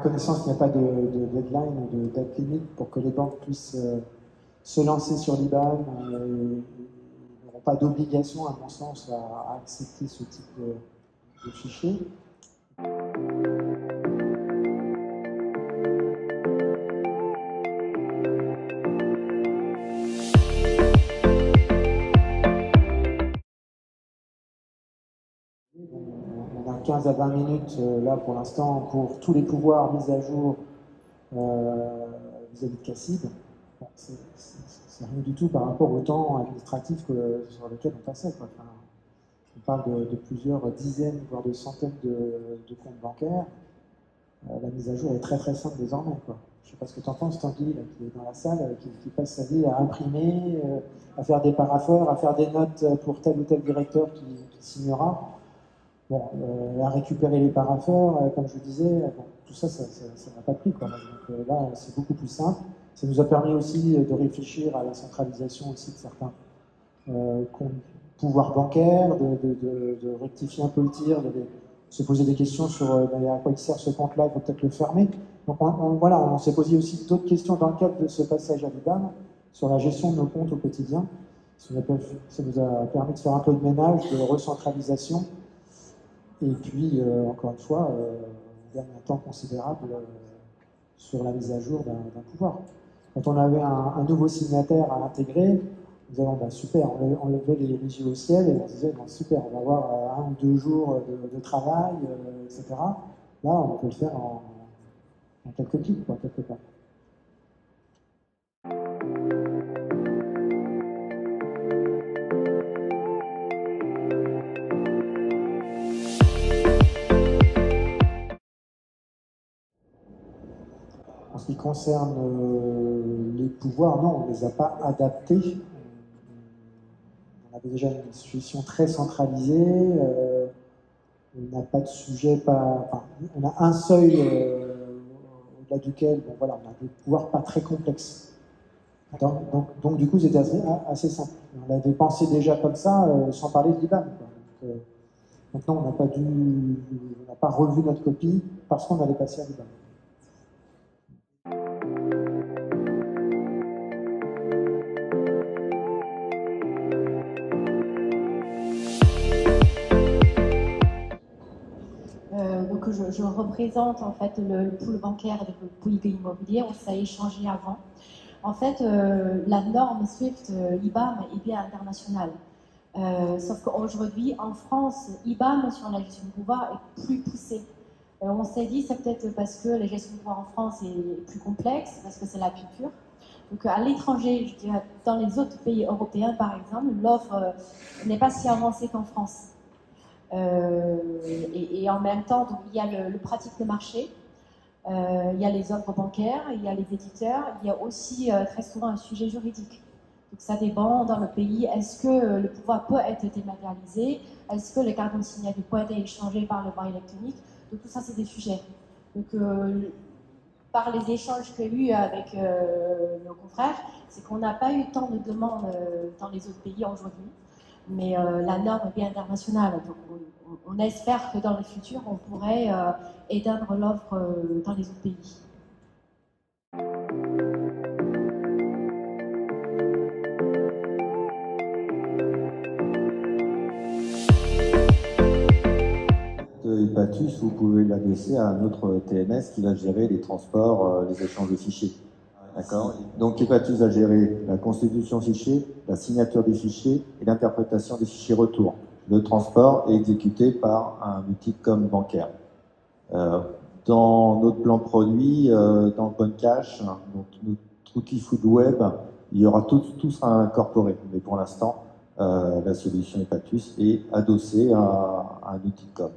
connaissance, il n'y a pas de deadline ou de date limite pour que les banques puissent se lancer sur l'IBAN. Ils n'auront pas d'obligation, à mon sens, à accepter ce type de fichier. On a 15 à 20 minutes là pour l'instant pour tous les pouvoirs mis à jour vis-à-vis de CACIB. Bon, c'est rien du tout par rapport au temps administratif sur lequel on passait, quoi. Enfin, on parle de plusieurs dizaines, voire de centaines de comptes bancaires. La mise à jour est très très simple désormais, quoi. Je ne sais pas ce que tu en penses, Tanguy, là, qui est dans la salle, qui passe sa vie à imprimer, à faire des parapheurs, à faire des notes pour tel ou tel directeur qui signera. Bon, à récupérer les parapheurs, comme je vous disais, bon, tout ça, ça n'a pas de prix, quoi. Donc là, c'est beaucoup plus simple. Ça nous a permis aussi de réfléchir à la centralisation aussi de certains pouvoirs bancaires, de rectifier un peu le tir, de se poser des questions sur à quoi il sert ce compte-là, il faut peut-être le fermer. Donc voilà, on s'est posé aussi d'autres questions dans le cadre de ce passage à l'IBAN, sur la gestion de nos comptes au quotidien. Ça nous a permis de faire un peu de ménage, de recentralisation. Et puis, encore une fois, on gagne un temps considérable sur la mise à jour d'un pouvoir. Quand on avait un nouveau signataire à intégrer, nous allons, ben, super, on levait les yeux au ciel et on se disait, ben, super, on va avoir 1 ou 2 jours de travail, etc. Là, on peut le faire en quelques clics, quoi, quelque part. En ce qui concerne les pouvoirs, non, on ne les a pas adaptés. On avait déjà une situation très centralisée. On n'a pas de sujet, enfin, on a un seuil au-delà duquel, bon, voilà, on a des pouvoirs pas très complexes. Donc du coup, c'était assez simple. On l'avait pensé déjà comme ça, sans parler de l'IBAN. Donc non, on n'a pas revu notre copie parce qu'on allait passer à l'IBAN. Donc je représente en fait le pool bancaire de Bouygues Immobilier, on s'est échangé avant. En fait, la norme SWIFT IBAN est bien internationale. Sauf qu'aujourd'hui, en France, IBAN sur la gestion de pouvoir est plus poussée. On s'est dit, c'est peut-être parce que la gestion de pouvoir en France est plus complexe, parce que c'est la culture. Donc à l'étranger, je dirais, dans les autres pays européens par exemple, l'offre n'est pas si avancée qu'en France. Et en même temps, donc, il y a le pratique de marché, il y a les offres bancaires, il y a les éditeurs, il y a aussi très souvent un sujet juridique. Donc ça dépend dans le pays, est-ce que le pouvoir peut être dématérialisé, est-ce que les cartes de signature peuvent être échangées par le voie électronique. Donc tout ça, c'est des sujets. Donc par les échanges que j'ai eus avec nos confrères, c'est qu'on n'a pas eu tant de demandes dans les autres pays aujourd'hui. Mais la norme est bien internationale, donc on espère que dans le futur, on pourrait éteindre l'offre dans les autres pays. Epatus, vous pouvez l'adresser à un autre TMS qui va gérer les transports, les échanges de fichiers. D'accord. Donc Epatus va gérer la constitution de fichiers, la signature des fichiers et l'interprétation des fichiers retour. Le transport est exécuté par un outil comme bancaire. Dans notre plan produit, dans le Boncash, donc notre outil Food Web, il y aura tout sera incorporé. Mais pour l'instant, la solution Epatus est adossée à un outil de com.